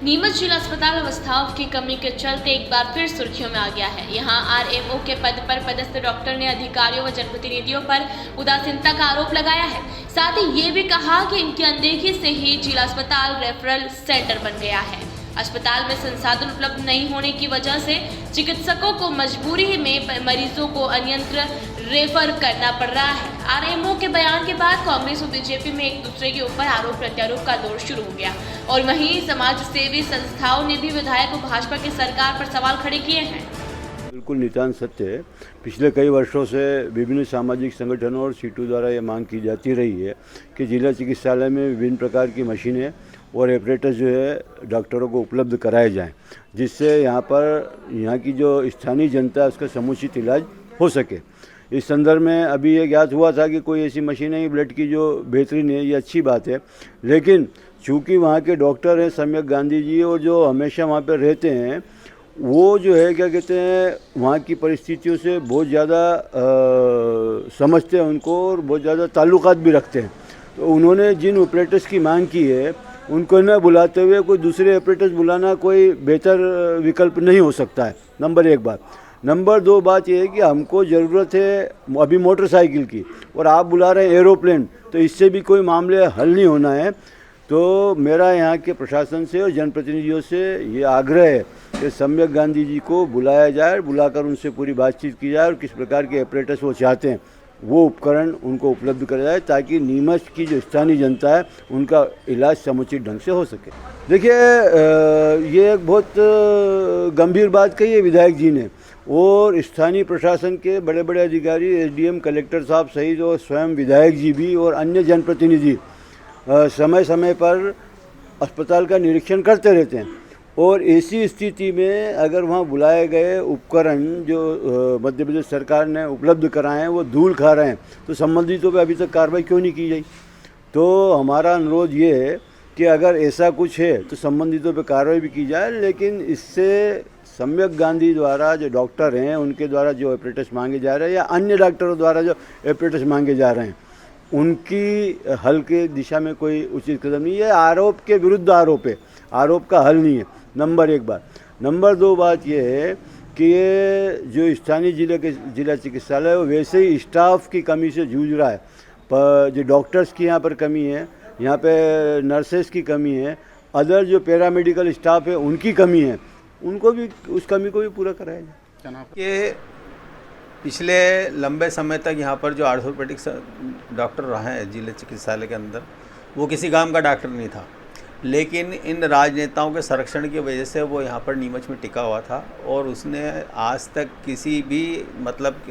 नीमच जिला अस्पताल अवस्थाओं की कमी के चलते एक बार फिर सुर्खियों में आ गया है। यहां आरएमओ के पद पर पदस्थ डॉक्टर ने अधिकारियों व जनप्रतिनिधियों पर उदासीनता का आरोप लगाया है। साथ ही ये भी कहा कि इनकी अनदेखी से ही जिला अस्पताल रेफरल सेंटर बन गया है। अस्पताल में संसाधन उपलब्ध नहीं होने की वजह से चिकित्सकों को मजबूरी में मरीजों को अन्यत्र रेफर करना पड़ रहा है। आरएमओ के बयान के बाद कांग्रेस और बीजेपी में एक दूसरे के ऊपर आरोप प्रत्यारोप का दौर शुरू हो गया और वहीं समाज सेवी संस्थाओं ने भी विधायक और भाजपा की सरकार पर सवाल खड़े किए हैं। बिल्कुल नितांत सत्य है। पिछले कई वर्षों से विभिन्न सामाजिक संगठनों और सीटों द्वारा ये मांग की जाती रही है कि जिला चिकित्सालय में विभिन्न प्रकार की मशीनें और ऑपरेटर्स जो है डॉक्टरों को उपलब्ध कराए जाएं, जिससे यहाँ की जो स्थानीय जनता है उसका समुचित इलाज हो सके। इस संदर्भ में अभी ये ज्ञात हुआ था कि कोई ऐसी मशीनें ही ब्लड की जो बेहतरीन है, ये अच्छी बात है, लेकिन चूँकि वहाँ के डॉक्टर हैं सम्यक गांधी जी और जो हमेशा वहाँ पर रहते हैं, वो जो है क्या कहते हैं वहाँ की परिस्थितियों से बहुत ज़्यादा समझते हैं उनको और बहुत ज़्यादा ताल्लुकात भी रखते हैं। तो उन्होंने जिन ऑपरेटर्स की मांग की है उनको न बुलाते हुए कोई दूसरे ऑपरेटर्स बुलाना कोई बेहतर विकल्प नहीं हो सकता है। नंबर एक बात। नंबर दो बात यह है कि हमको ज़रूरत है अभी मोटरसाइकिल की और आप बुला रहे हैं एरोप्लेन, तो इससे भी कोई मामले हल नहीं होना है। तो मेरा यहाँ के प्रशासन से और जनप्रतिनिधियों से ये आग्रह है कि सम्यक गांधी जी को बुलाया जाए, बुलाकर उनसे पूरी बातचीत की जाए और किस प्रकार के ऑपरेटर्स वो चाहते हैं वो उपकरण उनको उपलब्ध कराया जाए, ताकि नीमच की जो स्थानीय जनता है उनका इलाज समुचित ढंग से हो सके। देखिए ये एक बहुत गंभीर बात कही है विधायक जी ने, और स्थानीय प्रशासन के बड़े बड़े अधिकारी एसडीएम कलेक्टर साहब सहित और स्वयं विधायक जी भी और अन्य जनप्रतिनिधि समय समय पर अस्पताल का निरीक्षण करते रहते हैं। और ऐसी स्थिति में अगर वहाँ बुलाए गए उपकरण जो मध्य प्रदेश सरकार ने उपलब्ध कराए हैं वो धूल खा रहे हैं, तो संबंधितों पे अभी तक कार्रवाई क्यों नहीं की गई? तो हमारा अनुरोध ये है कि अगर ऐसा कुछ है तो संबंधितों पे कार्रवाई भी की जाए, लेकिन इससे सम्यक गांधी द्वारा जो डॉक्टर हैं उनके द्वारा जो ऑपरेटर्स मांगे जा रहे हैं या अन्य डॉक्टरों द्वारा जो ऑपरेटर्स मांगे जा रहे हैं उनकी हल के दिशा में कोई उचित कदम नहीं है। आरोप के विरुद्ध आरोप है, आरोप का हल नहीं है। नंबर एक बात। नंबर दो बात ये है कि ये जो स्थानीय जिला चिकित्सालय है वो वैसे ही स्टाफ की कमी से जूझ रहा है। पर जो डॉक्टर्स की यहाँ पर कमी है, यहाँ पे नर्सेस की कमी है, अदर जो पैरामेडिकल स्टाफ है उनकी कमी है, उनको भी उस कमी को भी पूरा कराया जाए। ये पिछले लंबे समय तक यहाँ पर जो ऑर्थोपेडिक डॉक्टर रहे हैं जिला चिकित्सालय के अंदर, वो किसी काम का डॉक्टर नहीं था, लेकिन इन राजनेताओं के संरक्षण की वजह से वो यहाँ पर नीमच में टिका हुआ था और उसने आज तक किसी भी मतलब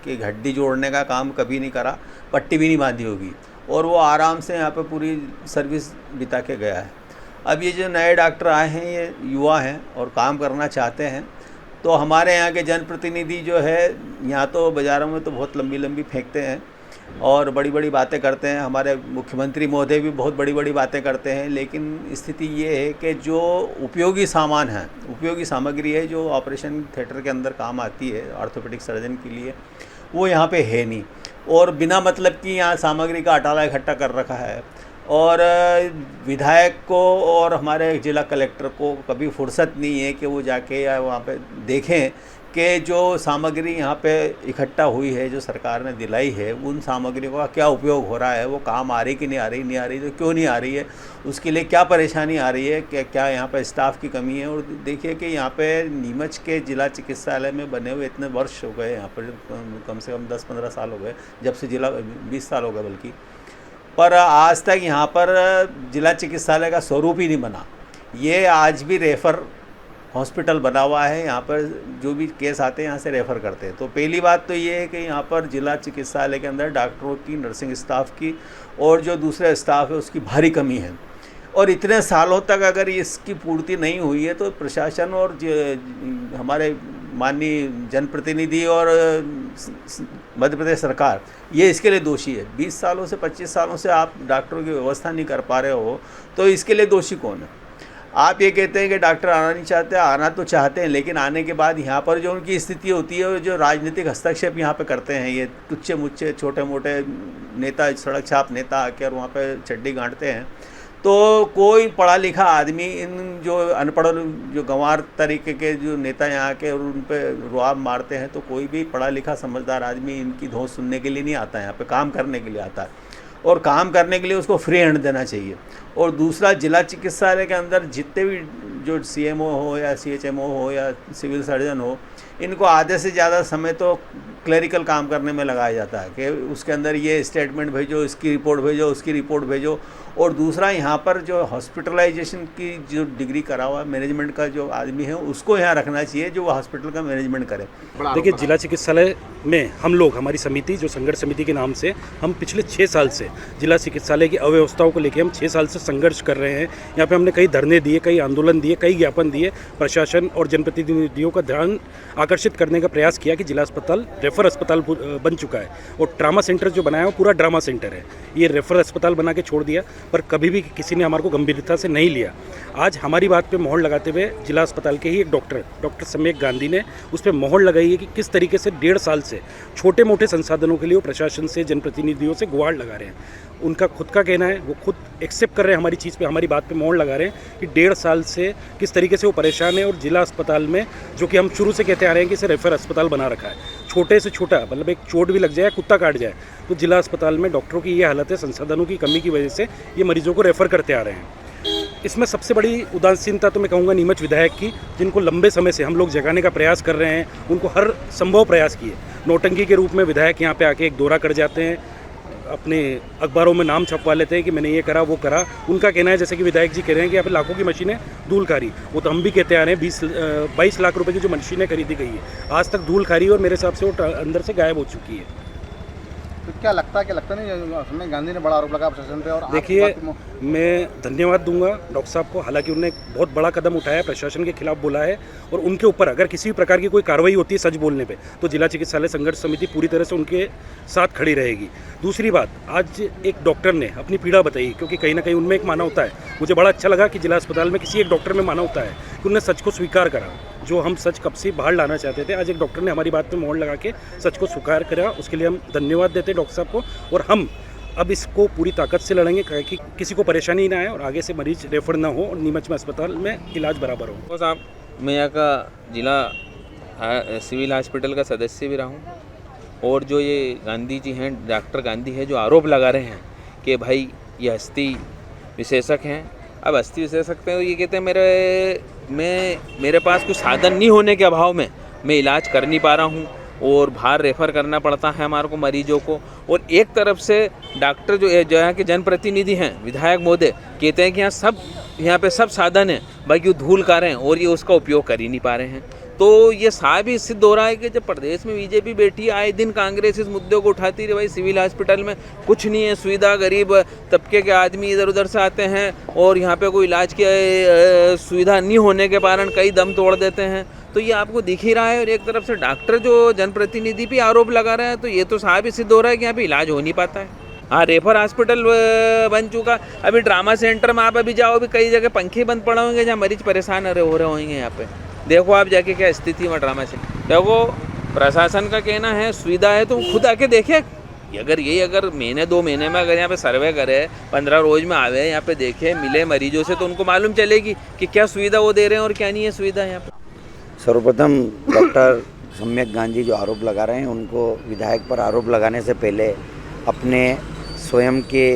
कि हड्डी जोड़ने का काम कभी नहीं करा, पट्टी भी नहीं बांधी होगी, और वो आराम से यहाँ पर पूरी सर्विस बिता के गया है। अब ये जो नए डॉक्टर आए हैं ये युवा हैं और काम करना चाहते हैं, तो हमारे यहाँ के जनप्रतिनिधि जो है यहाँ तो बाज़ारों में तो बहुत लंबी लंबी फेंकते हैं और बड़ी बड़ी बातें करते हैं। हमारे मुख्यमंत्री महोदय भी बहुत बड़ी बड़ी बातें करते हैं, लेकिन स्थिति ये है कि जो उपयोगी सामान है, उपयोगी सामग्री है जो ऑपरेशन थिएटर के अंदर काम आती है ऑर्थोपेडिक सर्जन के लिए, वो यहाँ पे है नहीं। और बिना मतलब की यहाँ सामग्री का अटाला इकट्ठा कर रखा है, और विधायक को और हमारे जिला कलेक्टर को कभी फुर्सत नहीं है कि वो जाके या वहाँ पे देखें कि जो सामग्री यहाँ पे इकट्ठा हुई है जो सरकार ने दिलाई है उन सामग्रियों का क्या उपयोग हो रहा है, वो काम आ रही कि नहीं आ रही तो क्यों नहीं आ रही है, उसके लिए क्या परेशानी आ रही है, क्या यहाँ पे स्टाफ की कमी है। और देखिए कि यहाँ पे नीमच के जिला चिकित्सालय में बने हुए इतने वर्ष हो गए, यहाँ पर कम से कम 10-15 साल हो गए, जब से जिला 20 साल हो गए बल्कि, पर आज तक यहाँ पर जिला चिकित्सालय का स्वरूप ही नहीं बना। ये आज भी रेफ़र हॉस्पिटल बना हुआ है, यहाँ पर जो भी केस आते हैं यहाँ से रेफ़र करते हैं। तो पहली बात तो ये है कि यहाँ पर जिला चिकित्सालय के अंदर डॉक्टरों की, नर्सिंग स्टाफ की और जो दूसरा स्टाफ है उसकी भारी कमी है, और इतने सालों तक अगर इसकी पूर्ति नहीं हुई है तो प्रशासन और हमारे माननीय जनप्रतिनिधि और मध्य प्रदेश सरकार ये इसके लिए दोषी है। 20 सालों से 25 सालों से आप डॉक्टरों की व्यवस्था नहीं कर पा रहे हो, तो इसके लिए दोषी कौन है? आप ये कहते हैं कि डॉक्टर आना नहीं चाहते, आना तो चाहते हैं, लेकिन आने के बाद यहाँ पर जो उनकी स्थिति होती है, जो राजनीतिक हस्तक्षेप यहाँ पे करते हैं ये टुच्चे मुच्चे छोटे मोटे नेता, सड़क छाप नेता आकर वहाँ पे चड्डी गांठते हैं, तो कोई पढ़ा लिखा आदमी इन जो अनपढ़ जो गंवार तरीके के जो नेता यहाँ के और उन पर रुआब मारते हैं, तो कोई भी पढ़ा लिखा समझदार आदमी इनकी धौंस सुनने के लिए नहीं आता है, यहाँ पे काम करने के लिए आता है। और काम करने के लिए उसको फ्री हैंड देना चाहिए। और दूसरा, जिला चिकित्सालय के अंदर जितने भी जो CMO हो या CHMO हो या सिविल सर्जन हो, इनको आधे से ज़्यादा समय तो क्लरिकल काम करने में लगाया जाता है कि उसके अंदर ये स्टेटमेंट भेजो, इसकी रिपोर्ट भेजो, उसकी रिपोर्ट भेजो। और दूसरा, यहाँ पर जो हॉस्पिटलाइजेशन की जो डिग्री करा हुआ मैनेजमेंट का जो आदमी है, उसको यहाँ रखना चाहिए जो वो हॉस्पिटल का मैनेजमेंट करे। देखिए, जिला चिकित्सालय में हम लोग, हमारी समिति जो संघर्ष समिति के नाम से, हम पिछले 6 साल से जिला चिकित्सालय की अव्यवस्थाओं को लेकर हम 6 साल से संघर्ष कर रहे हैं। यहाँ पे हमने कई धरने दिए, कई आंदोलन दिए, कई ज्ञापन दिए, प्रशासन और जनप्रतिनिधियों का ध्यान आकर्षित करने का प्रयास किया कि जिला अस्पताल रेफर अस्पताल बन चुका है और ट्रामा सेंटर जो बनाया वो पूरा ड्रामा सेंटर है। ये रेफर अस्पताल बना के छोड़ दिया, पर कभी भी किसी ने हमारे को गंभीरता से नहीं लिया। आज हमारी बात पे मोहर लगाते हुए जिला अस्पताल के ही एक डॉक्टर सम्यक गांधी ने उस पर मोहर लगाई है कि किस तरीके से 1.5 साल से छोटे मोटे संसाधनों के लिए वो प्रशासन से, जनप्रतिनिधियों से गुहार लगा रहे हैं। उनका खुद का कहना है, वो खुद एक्सेप्ट कर रहे हैं हमारी चीज़ पे, हमारी बात पे मोहर लगा रहे हैं कि 1.5 साल से किस तरीके से वो परेशान है। और जिला अस्पताल में, जो कि हम शुरू से कहते आ रहे हैं कि इसे रेफर अस्पताल बना रखा है, छोटे से छोटा, मतलब एक चोट भी लग जाए, कुत्ता काट जाए, तो जिला अस्पताल में डॉक्टरों की ये हालत है, संसाधनों की कमी की वजह से ये मरीजों को रेफ़र करते आ रहे हैं। इसमें सबसे बड़ी उदासीनता तो मैं कहूँगा नीमच विधायक की, जिनको लंबे समय से हम लोग जगाने का प्रयास कर रहे हैं, उनको हर संभव प्रयास किए। नौटंकी के रूप में विधायक यहाँ पे आके एक दौरा कर जाते हैं, अपने अखबारों में नाम छपवा लेते हैं कि मैंने ये करा वो करा। उनका कहना है, जैसे कि विधायक जी कह रहे हैं कि यहाँ पे लाखों की मशीनें धूल खा रही, वो तो हम भी कहते आ रहे हैं 22 लाख रुपए की जो मशीनें खरीदी गई है, आज तक धूल खा रही है और मेरे हिसाब से वो अंदर से गायब हो चुकी है। तो क्या लगता है, सम्यक गांधी ने बड़ा आरोप लगा प्रशासन पे? और देखिए, मैं धन्यवाद दूंगा डॉक्टर साहब को, हालांकि उन्होंने बहुत बड़ा कदम उठाया, प्रशासन के खिलाफ बोला है, और उनके ऊपर अगर किसी भी प्रकार की कोई कार्रवाई होती है सच बोलने पे, तो जिला चिकित्सालय संघर्ष समिति पूरी तरह से उनके साथ खड़ी रहेगी। दूसरी बात, आज एक डॉक्टर ने अपनी पीड़ा बताई, क्योंकि कहीं ना कहीं उनमें एक मानवता है। मुझे बड़ा अच्छा लगा कि जिला अस्पताल में किसी एक डॉक्टर में मानवता है कि उन्होंने सच को स्वीकार करा, जो हम सच कब से बाहर लाना चाहते थे। आज एक डॉक्टर ने हमारी बात पे मोहर लगा के सच को स्वीकार करा, उसके लिए हम धन्यवाद देते हैं डॉक्टर साहब को। और हम अब इसको पूरी ताकत से लड़ेंगे कि किसी को परेशानी ना आए और आगे से मरीज रेफर ना हो और नीमच में अस्पताल में इलाज बराबर हो। तो साहब, मैं यहाँ का जिला सिविल हॉस्पिटल का सदस्य भी रहा हूँ, और जो ये गांधी जी हैं, डॉक्टर गांधी है, जो आरोप लगा रहे हैं कि भाई ये हस्ती विशेषज्ञ हैं। अब हस्ती विशेषज्ञ हैं, ये कहते हैं मेरे पास कुछ साधन नहीं होने के अभाव में मैं इलाज कर नहीं पा रहा हूँ और बाहर रेफ़र करना पड़ता है हमारे को मरीजों को। और एक तरफ से डॉक्टर जो यहाँ के जनप्रतिनिधि हैं, विधायक महोदय, कहते हैं कि यहाँ पे सब साधन है, बाकी वो धूल का रहे हैं और ये उसका उपयोग कर ही नहीं पा रहे हैं। तो ये साहब ही सिद्ध हो रहा है कि जब प्रदेश में बीजेपी बैठी, आए दिन कांग्रेस इस मुद्दे को उठाती रही, भाई सिविल हॉस्पिटल में कुछ नहीं है सुविधा, गरीब तबके के आदमी इधर उधर से आते हैं और यहाँ पे कोई इलाज की सुविधा नहीं होने के कारण कई दम तोड़ देते हैं। तो ये आपको दिख ही रहा है। और एक तरफ से डॉक्टर जो जनप्रतिनिधि भी आरोप लगा रहे हैं, तो ये तो साहब ही सिद्ध हो रहा है कि यहाँ पे इलाज हो नहीं पाता है। हाँ, रेफर हॉस्पिटल बन चुका, अभी ड्रामा सेंटर में आप अभी जाओ, अभी कई जगह पंखे बंद पड़े होंगे जहाँ मरीज परेशान हो रहे होंगे। यहाँ पे देखो आप जाके क्या स्थिति में ड्रामा से। देखो, प्रशासन का कहना है सुविधा है, तो खुद आके देखे। अगर महीने 2 महीने में अगर यहाँ पे सर्वे करे, 15 रोज में आवे, यहाँ पे देखे, मिले मरीजों से, तो उनको मालूम चलेगी कि क्या सुविधा वो दे रहे हैं और क्या नहीं है सुविधा यहाँ पे। सर्वप्रथम डॉक्टर सम्यक गांधी जो आरोप लगा रहे हैं, उनको विधायक पर आरोप लगाने से पहले अपने स्वयं के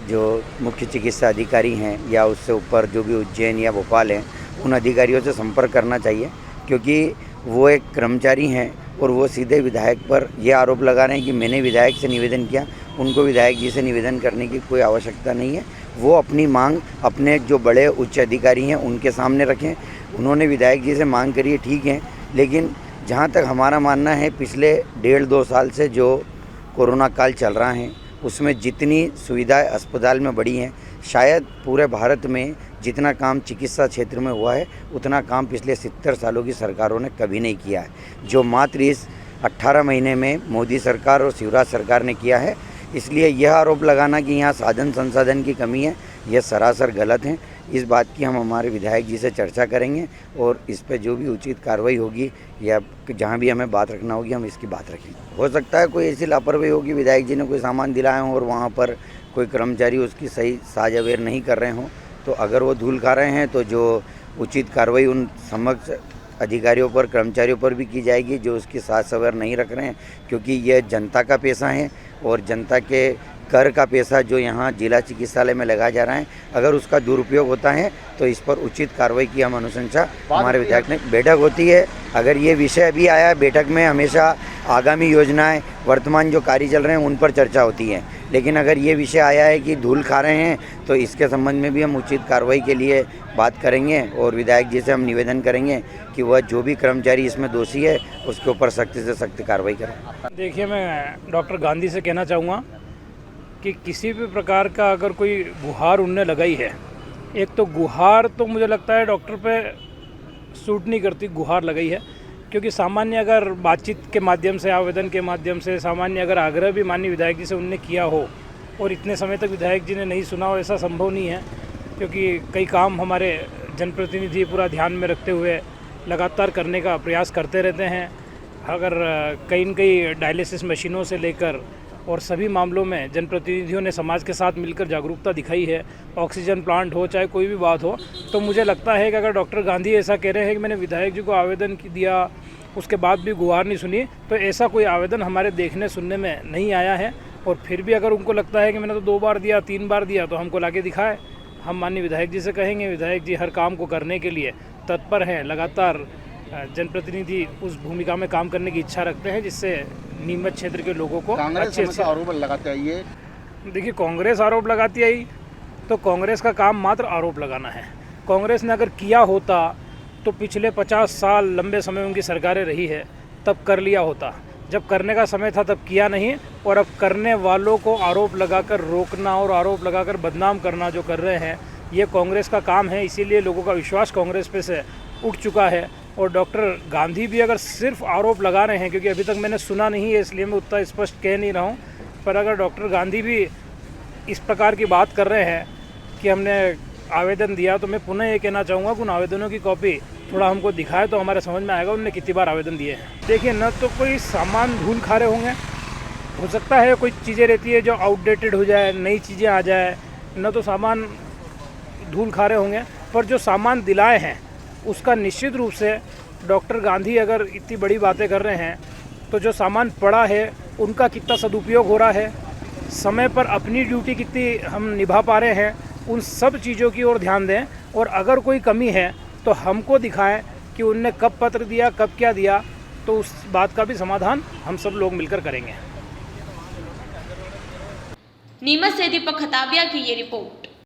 जो मुख्य चिकित्सा अधिकारी हैं या उससे ऊपर जो भी उज्जैन या भोपाल हैं, उन अधिकारियों से संपर्क करना चाहिए, क्योंकि वो एक कर्मचारी हैं और वो सीधे विधायक पर ये आरोप लगा रहे हैं कि मैंने विधायक से निवेदन किया। उनको विधायक जी से निवेदन करने की कोई आवश्यकता नहीं है। वो अपनी मांग अपने जो बड़े उच्च अधिकारी हैं उनके सामने रखें। उन्होंने विधायक जी से मांग करी है, ठीक है, लेकिन जहाँ तक हमारा मानना है, पिछले 1.5-2 साल से जो कोरोना काल चल रहा है, उसमें जितनी सुविधाएं अस्पताल में बढ़ी हैं, शायद पूरे भारत में जितना काम चिकित्सा क्षेत्र में हुआ है, उतना काम पिछले 70 सालों की सरकारों ने कभी नहीं किया है, जो मात्र इस 18 महीने में मोदी सरकार और शिवराज सरकार ने किया है। इसलिए यह आरोप लगाना कि यहाँ साधन संसाधन की कमी है, यह सरासर गलत है। इस बात की हम हमारे विधायक जी से चर्चा करेंगे और इस पे जो भी उचित कार्रवाई होगी या जहाँ भी हमें बात रखना होगी, हम इसकी बात रखेंगे। हो सकता है कोई ऐसी लापरवाही होगी, विधायक जी ने कोई सामान दिलाया हो और वहाँ पर कोई कर्मचारी उसकी सही साझ अवेयर नहीं कर रहे हों, तो अगर वो धूल खा रहे हैं तो जो उचित कार्रवाई उन समक्ष अधिकारियों पर, कर्मचारियों पर भी की जाएगी जो उसकी साथ सवर नहीं रख रहे हैं, क्योंकि यह जनता का पैसा है और जनता के कर का पैसा जो यहाँ जिला चिकित्सालय में लगाया जा रहा है, अगर उसका दुरुपयोग होता है तो इस पर उचित कार्रवाई की हम अनुशंसा हमारे विधायक ने बैठक होती है। अगर ये विषय अभी आया बैठक में, हमेशा आगामी योजनाएं, वर्तमान जो कार्य चल रहे हैं उन पर चर्चा होती है, लेकिन अगर ये विषय आया है कि धूल खा रहे हैं तो इसके संबंध में भी हम उचित कार्रवाई के लिए बात करेंगे और विधायक जी से हम निवेदन करेंगे कि वह जो भी कर्मचारी इसमें दोषी है उसके ऊपर सख्त से सख्त कार्रवाई करें। देखिए, मैं डॉक्टर गांधी से कहना चाहूँगा कि किसी भी प्रकार का अगर कोई गुहार उनने लगाई है, एक तो गुहार तो मुझे लगता है डॉक्टर पे सूट नहीं करती, गुहार लगाई है, क्योंकि सामान्य अगर बातचीत के माध्यम से, आवेदन के माध्यम से, सामान्य अगर आग्रह भी माननीय विधायक जी से उनने किया हो और इतने समय तक विधायक जी ने नहीं सुना हो, ऐसा संभव नहीं है, क्योंकि कई काम हमारे जनप्रतिनिधि पूरा ध्यान में रखते हुए लगातार करने का प्रयास करते रहते हैं। अगर कई न कई डायलिसिस मशीनों से लेकर और सभी मामलों में जनप्रतिनिधियों ने समाज के साथ मिलकर जागरूकता दिखाई है, ऑक्सीजन प्लांट हो चाहे कोई भी बात हो, तो मुझे लगता है कि अगर डॉक्टर गांधी ऐसा कह रहे हैं कि मैंने विधायक जी को आवेदन दिया उसके बाद भी गुहार नहीं सुनी, तो ऐसा कोई आवेदन हमारे देखने सुनने में नहीं आया है। और फिर भी अगर उनको लगता है कि मैंने तो 2 बार दिया, 3 बार दिया, तो हमको लाके दिखाए। हम माननीय विधायक जी से कहेंगे, विधायक जी हर काम को करने के लिए तत्पर हैं, लगातार जनप्रतिनिधि उस भूमिका में काम करने की इच्छा रखते हैं जिससे नीमच क्षेत्र के लोगों को अच्छे से आरोप लगाते आइए। देखिए, कांग्रेस आरोप लगाती आई तो कांग्रेस का काम मात्र आरोप लगाना है। कांग्रेस ने अगर किया होता तो पिछले 50 साल लंबे समय उनकी सरकारें रही है, तब कर लिया होता। जब करने का समय था तब किया नहीं, और अब करने वालों को आरोप लगाकर रोकना और आरोप लगाकर बदनाम करना जो कर रहे हैं, ये कांग्रेस का काम है। इसीलिए लोगों का विश्वास कांग्रेस पे से उठ चुका है। और डॉक्टर गांधी भी अगर सिर्फ आरोप लगा रहे हैं, क्योंकि अभी तक मैंने सुना नहीं है इसलिए मैं उतना स्पष्ट कह नहीं रहा हूँ, पर अगर डॉक्टर गांधी भी इस प्रकार की बात कर रहे हैं कि हमने आवेदन दिया, तो मैं पुनः ये कहना चाहूँगा कि उन आवेदनों की कॉपी थोड़ा हमको दिखाए तो हमारे समझ में आएगा उन्होंने कितनी बार आवेदन दिए हैं। देखिए, न तो कोई सामान धूल खा रहे होंगे, हो सकता है कोई चीज़ें रहती है जो आउटडेटेड हो जाए, नई चीज़ें आ जाए, न तो सामान धूल खा रहे होंगे, पर जो सामान दिलाए हैं उसका निश्चित रूप से डॉक्टर गांधी अगर इतनी बड़ी बातें कर रहे हैं तो जो सामान पड़ा है उनका कितना सदुपयोग हो रहा है, समय पर अपनी ड्यूटी कितनी हम निभा पा रहे हैं, उन सब चीज़ों की ओर ध्यान दें। और अगर कोई कमी है तो हमको दिखाएं कि उनने कब पत्र दिया, कब क्या दिया, तो उस बात का भी समाधान हम सब लोग मिलकर करेंगे। नीमच से दीपक खताबिया की ये रिपोर्ट।